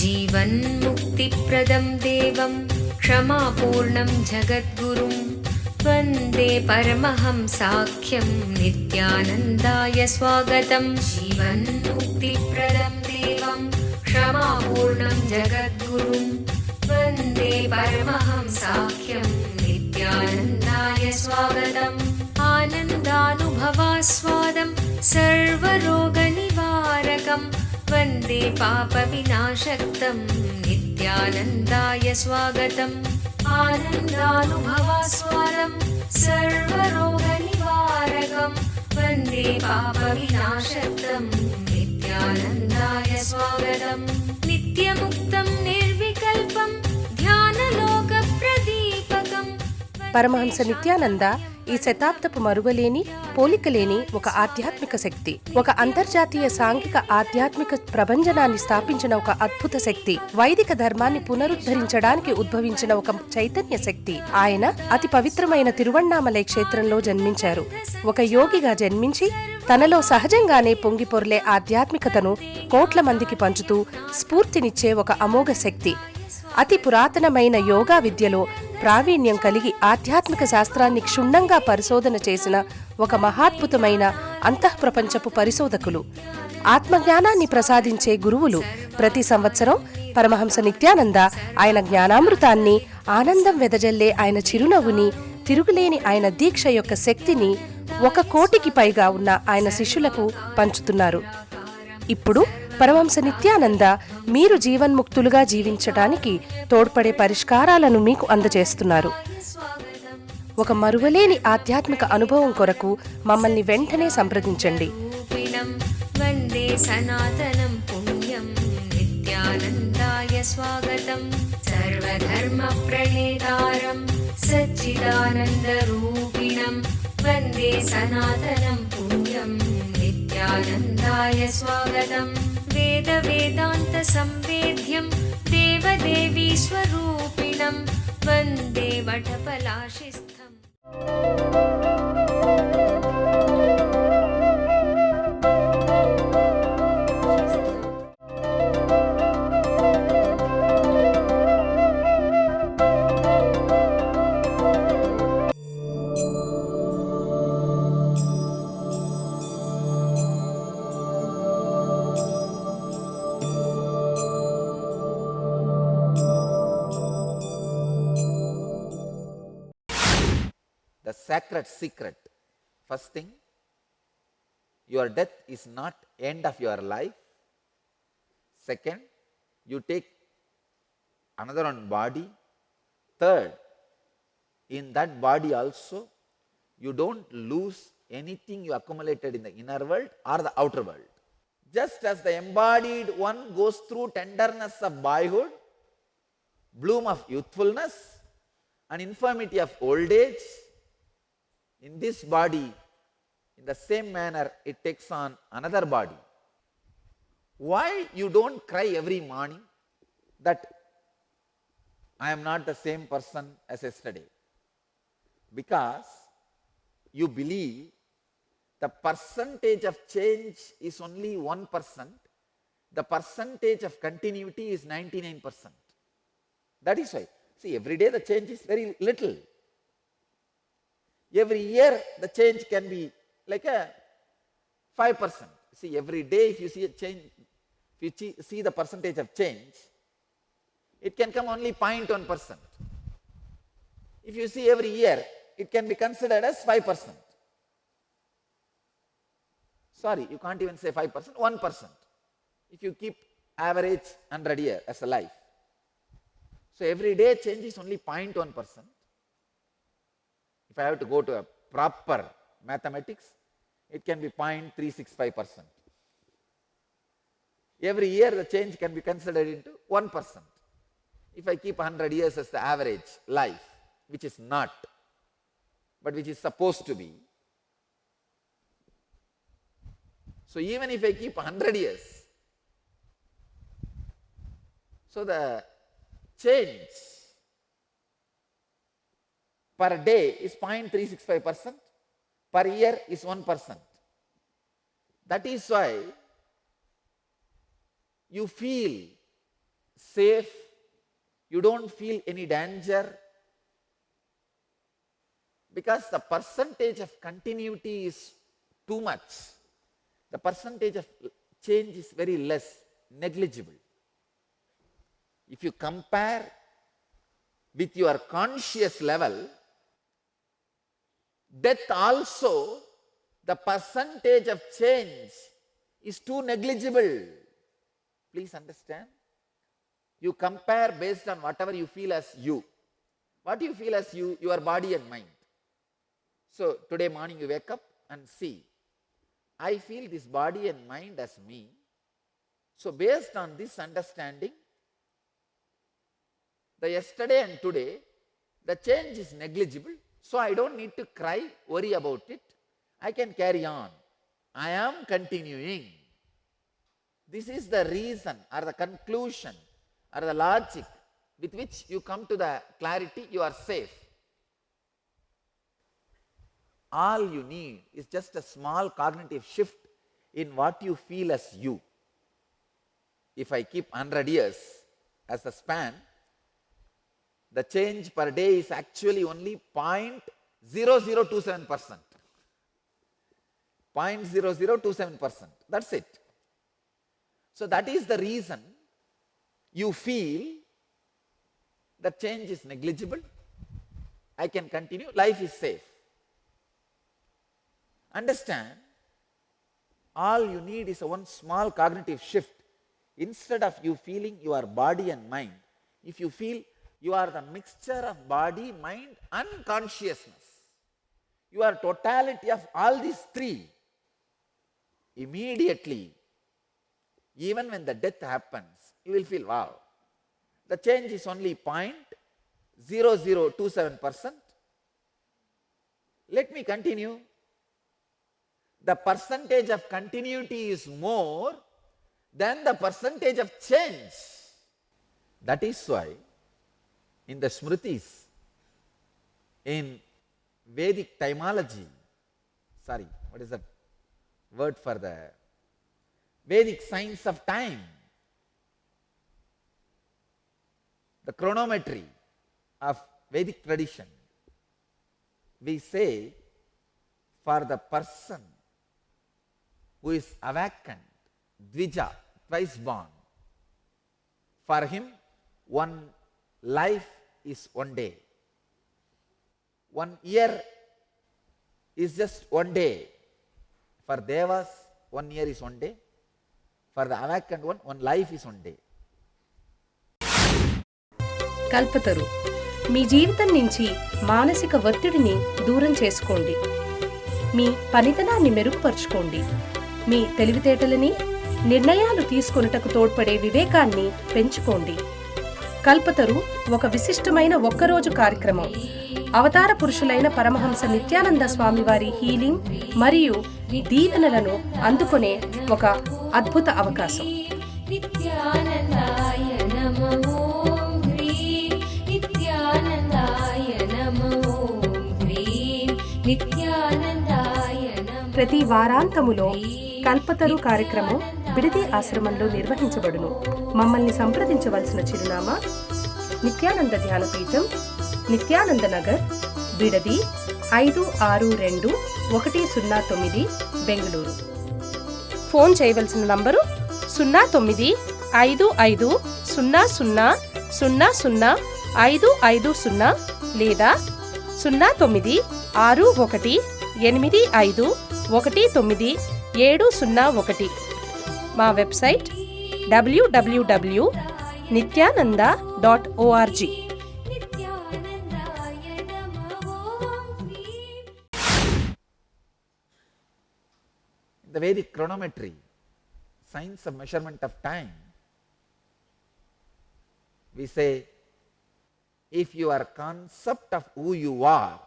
जीवन्मुक्तिप्रदं देवं क्षमापूर्णं जगद्गुरुं वन्दे परमहंसाख्यं नित्यानन्दाय स्वागतं। जीवन्मुक्तिप्रदं देवं क्षमापूर्णं जगद्गुरुं वन्दे परमहंसाख्यं नित्यानन्दाय स्वागतम्। आनन्दानुभवास्वादं सर्वरोगनिवारकं वन्दे पापविनाशक्तं नित्यानन्दाय स्वागतम्। आनन्दानुभवास्वादं सर्वरोगनिवारकं वन्दे पापविनाशक्तं नित्यानन्दाय स्वागतम्। नित्यमुक्तं निर्विकल्पं ध्यानलोकप्रदीपकम्। పరమహంస నిత్యానంద ఈ శతాబ్దపు మరువలేని పోలికలేని ఒక ఆధ్యాత్మిక శక్తి, ఒక అంతర్జాతీయ సాంఘిక ఆధ్యాత్మిక ప్రభంజనాన్ని స్థాపించిన ఒక అద్భుత శక్తి, వైదిక ధర్మాన్ని పునరుద్ధరించడానికి ఉద్భవించిన ఒక చైతన్య శక్తి. ఆయన అతి పవిత్రమైన తిరువణ్ణామలై క్షేత్రంలో జన్మించారు. ఒక యోగిగా జన్మించి తనలో సహజంగానే పొంగిపొర్లే ఆధ్యాత్మికతను కోట్ల మందికి పంచుతూ స్ఫూర్తినిచ్చే ఒక అమోఘ శక్తి. అతి పురాతనమైన యోగా విద్యలో ప్రావీణ్యం కలిగి ఆధ్యాత్మిక శాస్త్రాన్ని క్షుణ్ణంగా పరిశోధన చేసిన ఒక మహాద్భుతమైన అంతఃప్రపంచపు పరిశోధకులు, ఆత్మజ్ఞానాన్ని ప్రసాదించే గురువులు. ప్రతి సంవత్సరం పరమహంస నిత్యానంద ఆయన జ్ఞానామృతాన్ని, ఆనందం వెదజల్లే ఆయన చిరునవ్వుని, తిరుగులేని ఆయన దీక్ష యొక్క శక్తిని 1 కోటికి పైగా ఉన్న ఆయన శిష్యులకు పంచుతున్నారు. ఇప్పుడు పరమహంస నిత్యానంద మీరు జీవన్ముక్తులుగా జీవించటానికి తోడ్పడే పరిష్కారాలను మీకు అందజేస్తున్నారు. ఒక మరువలేని ఆధ్యాత్మిక అనుభవం కొరకు మమ్మల్ని వెంటనే సంప్రదించండి. వందే సనాతనం పుణ్యం నిత్యానందాయ స్వాగతం. సర్వధర్మ ప్రణేతారం సచ్చిదానంద రూపిణం వందే సనాతనం పుణ్యం నిత్యానందాయ స్వాగతం. వేద వేదాంత సంవేద్యం దేవదేవీ స్వరూపిణం వందే వటపలాశిస్థం. The sacred secret. First thing, your death is not end of your life. Second, you take another one body. Third, in that body also, you don't lose anything you accumulated in the inner world or the outer world. Just as the embodied one goes through tenderness of boyhood, bloom of youthfulness, and infirmity of old age, in this body, in the same manner, it takes on another body. Why you don't cry every morning that I am not the same person as yesterday? Because you believe the percentage of change is only 1%, the percentage of continuity is 99%. That is why, see, every day the change is very little. Every year the change can be like a 5%. See, every day if you see a change, if you see the percentage of change, it can come only 0.1%. If you see every year, it can be considered as 5%. Sorry, you can't even say 5%, 1%. If you keep average 100 years as a life. So every day change is only 0.1%. If I have to go to a proper mathematics, it can be 0.365%. Every year the change can be considered into 1%. If I keep 100 years as the average life, which is not, but which is supposed to be. So even if I keep 100 years, so the change per day is 0.365%, per year is 1%. That is why you feel safe, you don't feel any danger, because the percentage of continuity is too much. The percentage of change is very less, negligible. If you compare with your conscious level, death also, the percentage of change is too negligible. Please understand. You compare based on whatever you feel as you. What you feel as you, your body and mind. So today morning you wake up and see, I feel this body and mind as me. So based on this understanding, the yesterday and today, the change is negligible. So I don't need to cry, worry about it. I can carry on. I am continuing. This is the reason or the conclusion or the logic with which you come to the clarity you are safe. All you need is just a small cognitive shift in what you feel as you. If I keep 100 years as the span, the change per day is actually only 0.0027%. 0.0027%. That's it. So that is the reason you feel the change is negligible. I can continue. Life is safe. Understand, all you need is one small cognitive shift. Instead of you feeling your body and mind, if you feel you are the mixture of body, mind and consciousness, you are totality of all these three, immediately, even when the death happens, you will feel, wow, the change is only 0.0027%. Let me continue. The percentage of continuity is more than the percentage of change. That is why in the Smritis, in Vedic etymology, what is the word for the Vedic science of time, the chronometry of Vedic tradition, we say for the person who is awakened, Dvija, twice born, for him one life is one day. 1 year is just one day. For Devas, 1 year is one day. For the awakened one life is one day. Kalpataru మీ జీవితం నుంచి మానసిక ఒత్తిడిని దూరం చేసుకోండి. మీ పనితనాన్ని మెరుగుపరుచుకోండి. మీ తెలివితేటలని, నిర్ణయాలు తీసుకొనుటకు తోడ్పడే వివేకాన్ని పెంచుకోండి. కల్పతరు ఒక విశిష్టమైన ఒక్కరోజు కార్యక్రమం. అవతార పురుషులైన పరమహంస నిత్యానంద స్వామివారి హీలింగ్ మరియు దీవెనలను అందుకునే ఒక అద్భుత అవకాశం. నిత్యానందాయ నమో ఓం హ్రీం నిత్యానందాయ నమో ఓం హ్రీం నిత్యానందాయ నమో. ప్రతి వారాంతములో కల్పతరు కార్యక్రమం బిడది ఆశ్రమంలో నిర్వహించబడును. మమ్మల్ని సంప్రదించవలసిన చిరునామా నిత్యానంద ధ్యానపీఠం, నిత్యానంద నగర్, బిడది 562109, బెంగళూరు. ఫోన్ చేయవలసిన నంబరు 095500000550 లేదా 096185190701. మా website www.nithyananda.org. The Vedic chronometry, science of measurement of time, we say, if your concept of who you are,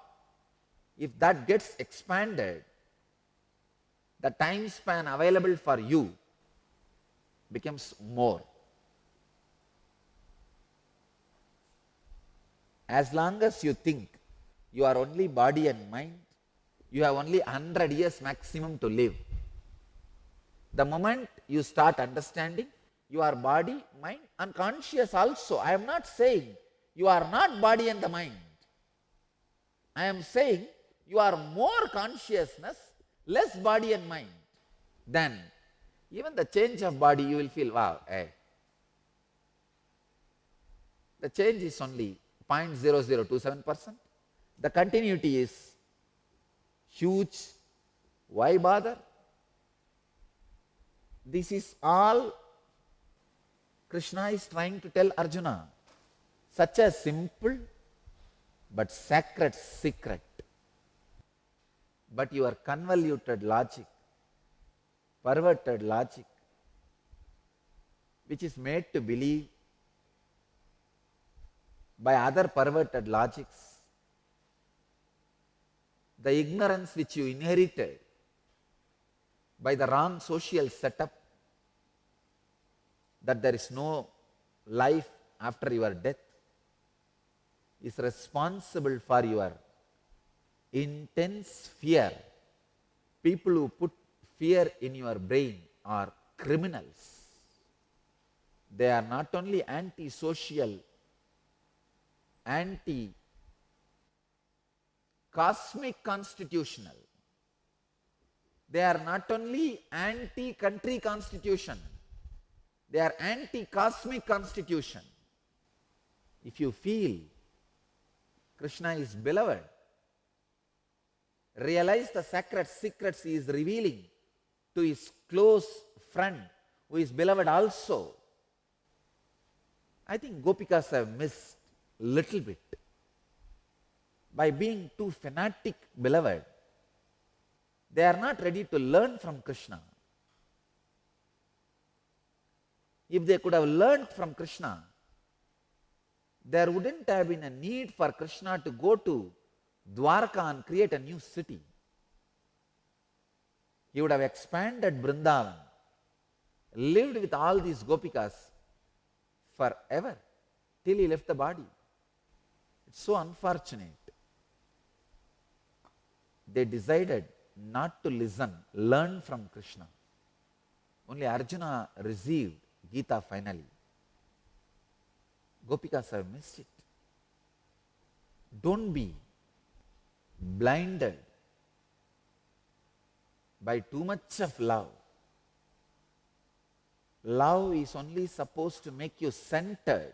if that gets expanded, the time span available for you becomes more. As long as you think you are only body and mind, you have only 100 years maximum to live. The moment you start understanding You are body, mind and conscious also. I am not saying you are not body and the mind. I am saying you are more consciousness, less body and mind. Then even the change of body you will feel, wow, hey. The change is only 0.0027%. The continuity is huge. Why bother? This is all Krishna is trying to tell Arjuna. Such a simple but sacred secret. But your convoluted logic, perverted logic, which is made to believe by other perverted logics, the ignorance which you inherited by the wrong social setup, that there is no life after your death, is responsible for your intense fear. People who put fear in your brain are criminals. They are not only anti-social, anti-cosmic constitutional. They are not only anti-country constitution, they are anti-cosmic constitution. If you feel Krishna is beloved, realize the sacred secrets he is revealing to his close friend who is beloved also. I think Gopikas have missed little bit by being too fanatic beloved. They are not ready to learn from Krishna. If they could have learned from Krishna, there wouldn't have been a need for Krishna to go to Dwarka and create a new city. He would have expanded Vrindavan, lived with all these Gopikas forever till he left the body. It's so unfortunate. They decided not to listen, learn from Krishna. Only Arjuna received Gita finally. Gopikas have missed it. Don't be blinded by too much of love. Love is only supposed to make you centered,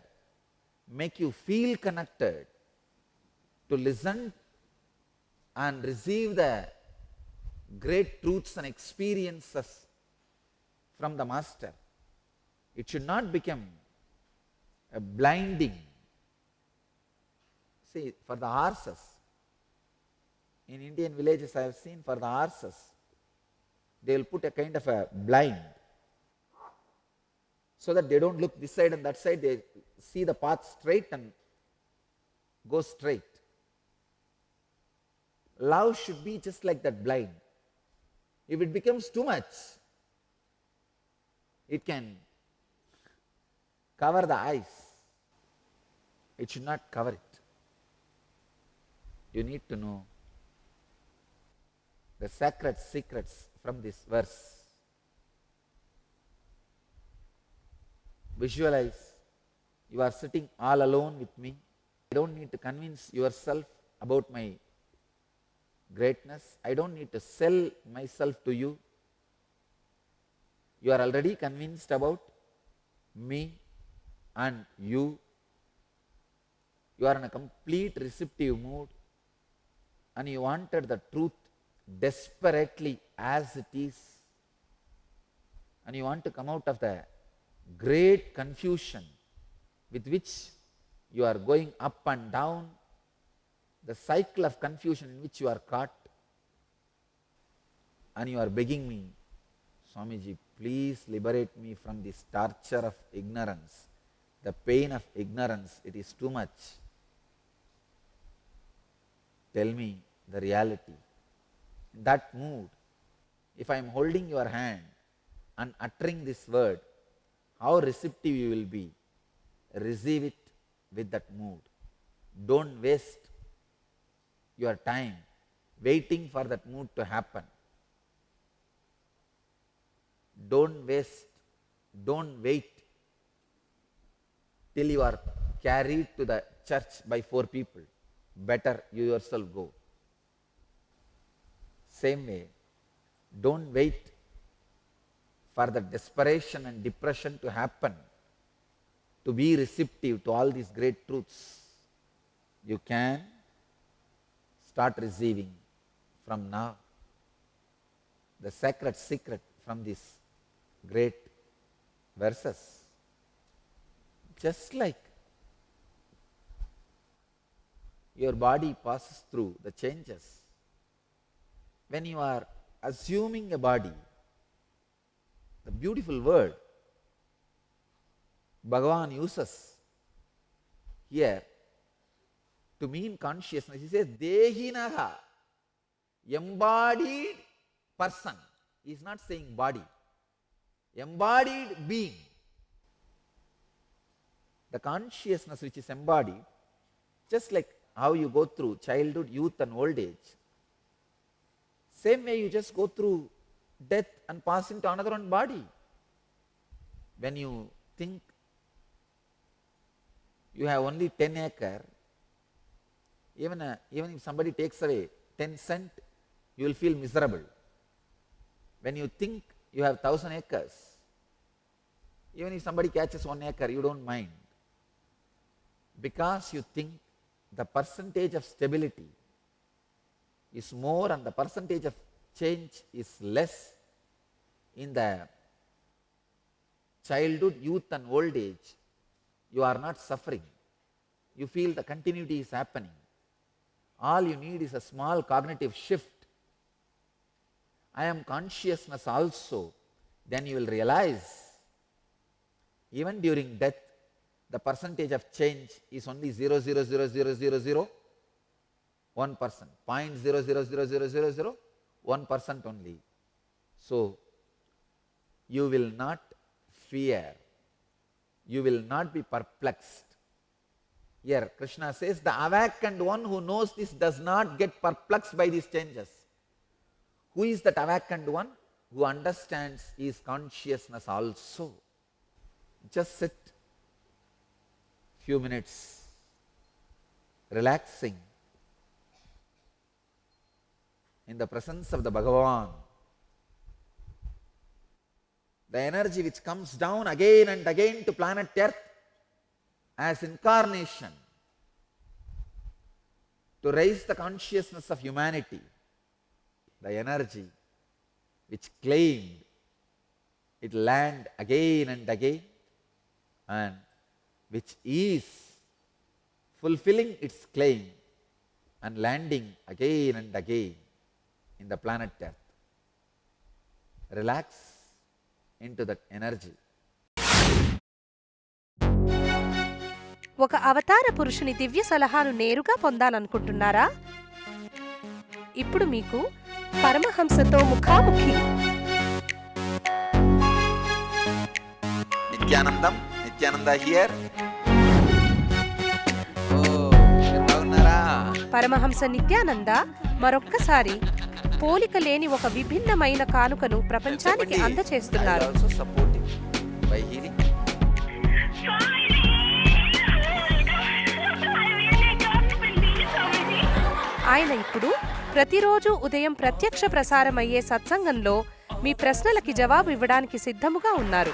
make you feel connected, to listen and receive the great truths and experiences from the Master. It should not become a blinding. See, for the horses, in Indian villages I have seen, for the horses, they will put a kind of a blind so that they don't look this side and that side, they see the path straight and go straight. Love should be just like that blind. If it becomes too much, it can cover the eyes. It should not cover it. You need to know the sacred secrets from this verse. Visualize, you are sitting all alone with me. You don't need to convince yourself about my greatness. I don't need to sell myself to you. You are already convinced about me and you. You are in a complete receptive mood and you wanted the truth desperately as it is. And you want to come out of the great confusion with which you are going up and down, the cycle of confusion in which you are caught, and you are begging me, Swamiji, please liberate me from this torture of ignorance, the pain of ignorance, it is too much. Tell me the reality. In that mood, if I am holding your hand and uttering this word, how receptive you will be. Receive it with that mood. Don't waste your time waiting for that mood to happen. Don't wait till you are carried to the church by 4 people. Better you yourself go. Same way, don't wait for the desperation and depression to happen to be receptive to all these great truths. You can start receiving from now the sacred secret from these great verses. Just like your body passes through the changes, when you are assuming a body, the beautiful word Bhagavan uses here to mean consciousness, he says, Dehinaha, embodied person. He is not saying body. Embodied being. The consciousness which is embodied, just like how you go through childhood, youth and old age, same way you just go through death and pass into another one body. When you think you have only 10 acre, even if somebody takes away 10 cent, you will feel miserable. When you think you have 1,000 acres, even if somebody catches 1 acre, you don't mind. Because you think the percentage of stability is more and the percentage of change is less in the childhood, youth and old age. You are not suffering. You feel the continuity is happening. All you need is a small cognitive shift. I am consciousness also. Then you will realize, even during death, the percentage of change is only 0.0000001%, 0.0000001% only. So, you will not fear. You will not be perplexed. Here Krishna says, the awakened one who knows this does not get perplexed by these changes. Who is that awakened one? Who understands his consciousness also. Just sit few minutes, relaxing in the presence of the Bhagavan. The energy which comes down again and again to planet Earth as incarnation to raise the consciousness of humanity, the energy which claimed it land again and again and which is fulfilling its claim and landing again and again in the planet Earth. Relax into that energy. ఒక అవతార పురుషుని దివ్య సలహాను నేరుగా పొందాలనుకుంటున్నారా? ఇప్పుడు మీకు పరమహంసతో ముఖాముఖి. Nithyananda here. Paramahamsa Nityananda మరొక్కసారి పోలిక లేని ఒక విభిన్నమైన కానుకను ప్రపంచానికి అందచేస్తున్నారు. ఆయన ఇప్పుడు ప్రతిరోజు ఉదయం ప్రత్యక్ష ప్రసారమయ్యే సత్సంగంలో మీ ప్రశ్నలకి జవాబు ఇవ్వడానికి సిద్ధముగా ఉన్నారు.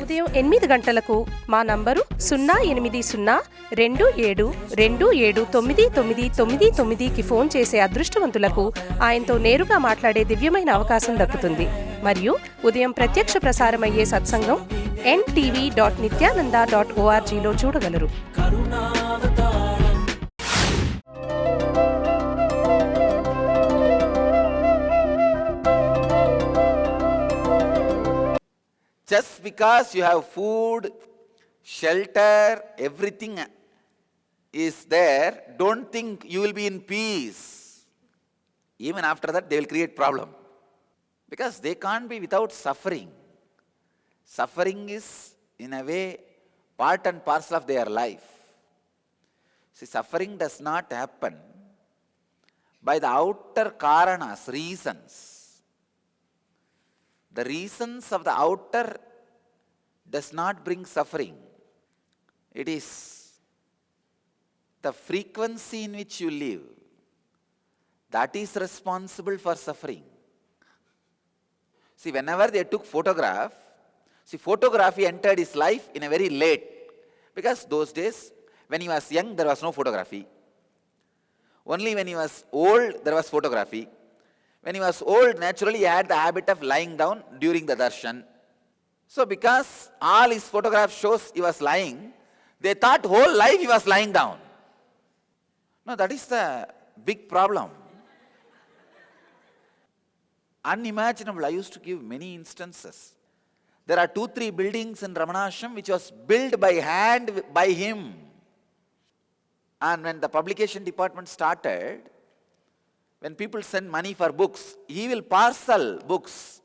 ఉదయం 8 గంటలకు మా నంబరు 08027279999కి ఫోన్ చేసే అదృష్టవంతులకు ఆయనతో నేరుగా మాట్లాడే దివ్యమైన అవకాశం దక్కుతుంది. మరియు ఉదయం ప్రత్యక్ష ప్రసారమయ్యే సత్సంగం ntv.nithyananda.orgలో చూడగలరు. Just because you have food, shelter, everything is there, don't think you will be in peace. Even after that, they will create problem. Because they can't be without suffering. Suffering is, in a way, part and parcel of their life. See, suffering does not happen by the outer karanas, reasons. The reasons of the outer does not bring suffering. It is the frequency in which you live that is responsible for suffering. See, whenever they took photograph, photography entered his life in a very late. Because those days, when he was young, there was no photography. Only when he was old, there was photography. When he was old, naturally he had the habit of lying down during the darshan. So because all his photograph shows he was lying, they thought whole life he was lying down. No, that is the big problem. Unimaginable. I used to give many instances. There are 2-3 buildings in Ramanashram which was built by hand by him. And when the publication department started, when people send money for books, he will parcel books.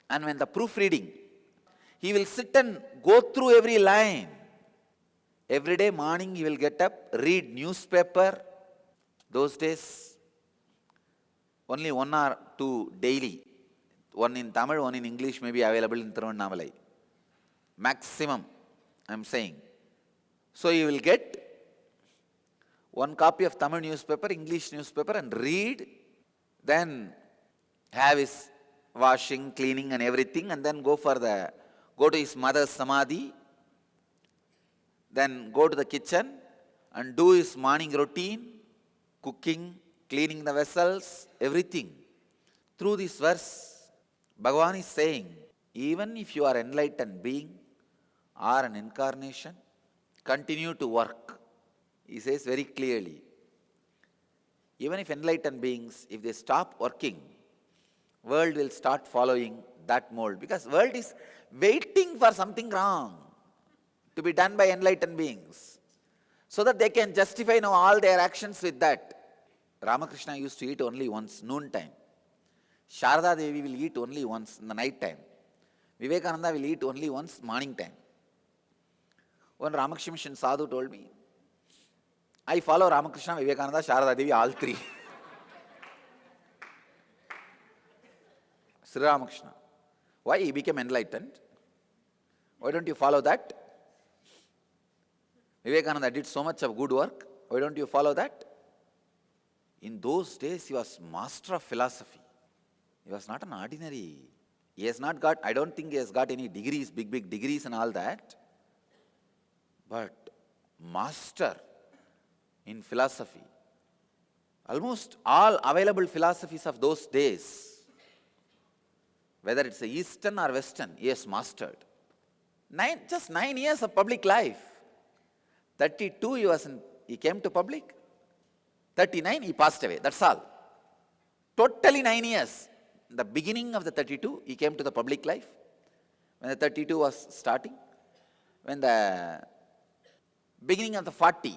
And when the proofreading, he will sit and go through every line. Every day morning he will get up, read newspaper. Those days, only 1 or 2 daily. One in Tamil, one in English may be available in Thiruvannamalai. Maximum, I am saying. So you will get 1 copy of Tamil newspaper, English newspaper and read. Then have his washing, cleaning and everything and then go to his mother's samadhi. Then go to the kitchen and do his morning routine, cooking, cleaning the vessels, everything. Through this verse, Bhagavan is saying, even if you are enlightened being or an incarnation, continue to work. He says very clearly, even if enlightened beings, if they stop working, world will start following that mold. Because world is waiting for something wrong to be done by enlightened beings, so that they can justify now all their actions with that. Ramakrishna used to eat only once, noon time. Sharada Devi will eat only once in the night time. Vivekananda will eat only once morning time. One Ramakrishna Mission sadhu told me, I follow Ramakrishna, Vivekananda, Sharada Devi, all 3. Sri Ramakrishna. Why? He became enlightened. Why don't you follow that? Vivekananda did so much of good work. Why don't you follow that? In those days, he was master of philosophy. He was not an ordinary. He has not got, I don't think he has got any degrees, big degrees and all that. But master in philosophy. Almost all available philosophies of those days, whether it's Eastern or Western, he has mastered. Just 9 years of public life. 32 he came to public. 39 he passed away. That's all. Totally 9 years. In the beginning of the 32, he came to the public life. When the 32 was starting, when the beginning of the 40,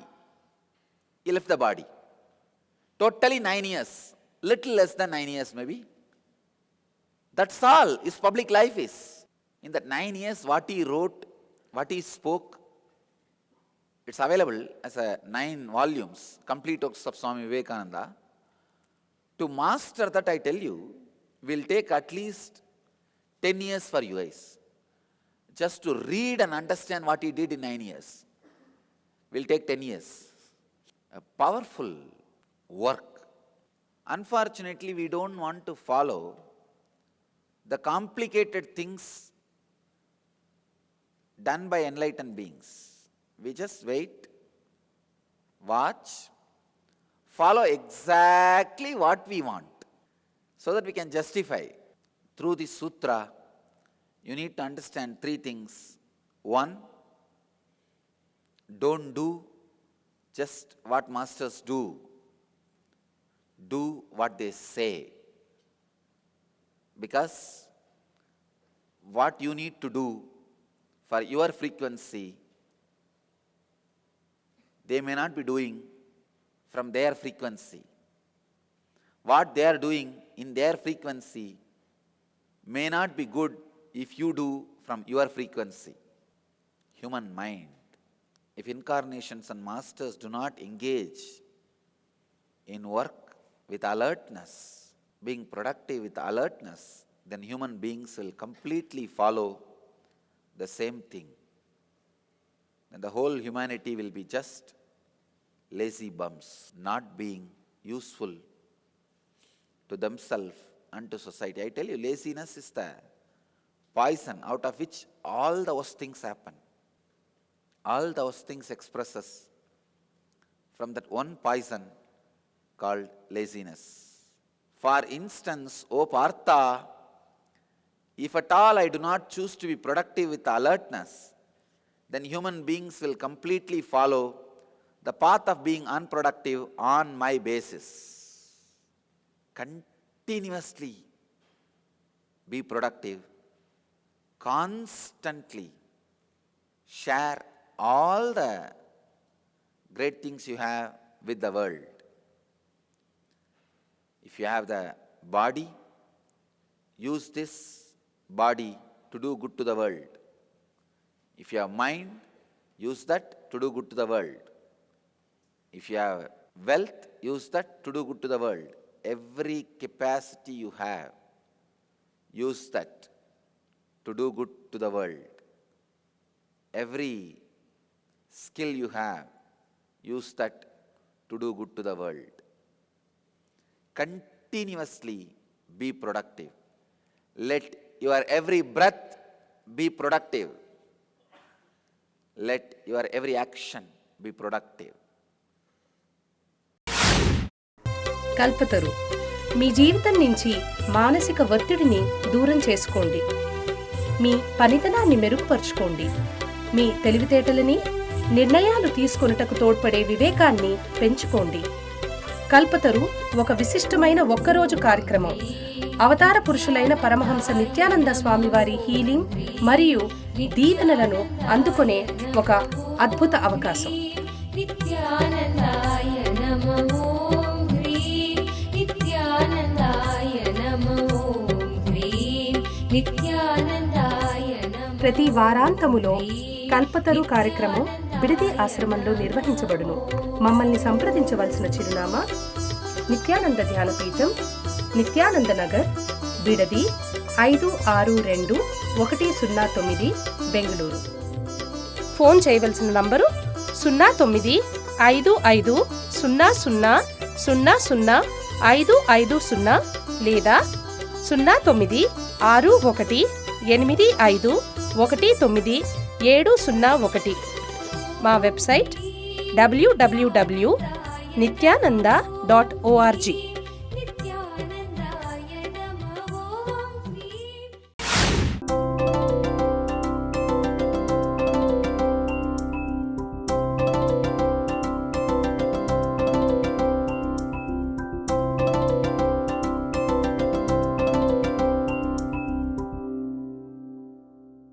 he left the body. Totally 9 years. Little less than 9 years maybe. That's all his public life is. In that 9 years, what he wrote, what he spoke, it's available as a 9 volumes, complete works of Swami Vivekananda. To master that, I tell you, will take at least 10 years for you guys. Just to read and understand what he did in 9 years will take 10 years. A powerful work. Unfortunately, we don't want to follow the complicated things done by enlightened beings. We just wait, watch, follow exactly what we want, so that we can justify. Through this sutra, you need to understand 3 things. 1, don't do just what masters do. Do what they say. Because what you need to do for your frequency, they may not be doing from their frequency. What they are doing in their frequency may not be good if you do from your frequency. Human mind. if incarnations and masters do not engage in work with alertness, being productive with alertness, then human beings will completely follow the same thing. And the whole humanity will be just lazy bums, not being useful to themselves and to society. I tell you, laziness is the poison out of which all those things happen. All those things expresses from that one poison called laziness. For instance, O Partha, if at all I do not choose to be productive with alertness, then human beings will completely follow the path of being unproductive on my basis. Continuously be productive, constantly share all the great things you have with the world. If you have the body, use this body to do good to the world. If you have mind, use that to do good to the world. If you have wealth, use that to do good to the world. Every capacity you have, use that to do good to the world. Every skill you have, use that to do good to the world. Continuously be productive. Let your every breath be productive. Let your every action be productive. Kalpataru. మీ జీవితం నుంచి మానసిక ఒత్తిడిని దూరం చేసుకోండి. మీ పనితనాన్ని మెరుగుపరుచుకోండి. మీ తెలివితేటలని, నిర్ణయాలు తీసుకొనుటకు తోడ్పడే వివేకాన్ని పెంచుకోండి. కల్పతరు ఒక విశిష్టమైన ఒక్కరోజు కార్యక్రమం. అవతార పురుషులైన పరమహంస నిత్యానంద స్వామివారి హీలింగ్ మరియు దీవెనలను అందుకునే ఒక అద్భుత అవకాశం. నిత్యానందాయ నమో ఓం హ్రీం నిత్యానందాయ నమో ఓం హ్రీం నిత్యానందాయ నమో. ప్రతి వారాంతములో కల్పతరు కార్యక్రమం బిడది ఆశ్రమంలో నిర్వహించబడును. మమ్మల్ని సంప్రదించవలసిన చిరునామా నిత్యానంద ధ్యానపీఠం, నిత్యానంద నగర్, బిడది 562109, బెంగళూరు. ఫోన్ చేయవలసిన నంబరు 095500000550 లేదా 096185190701. మా వెబ్సైట్ www.nithyananda.org.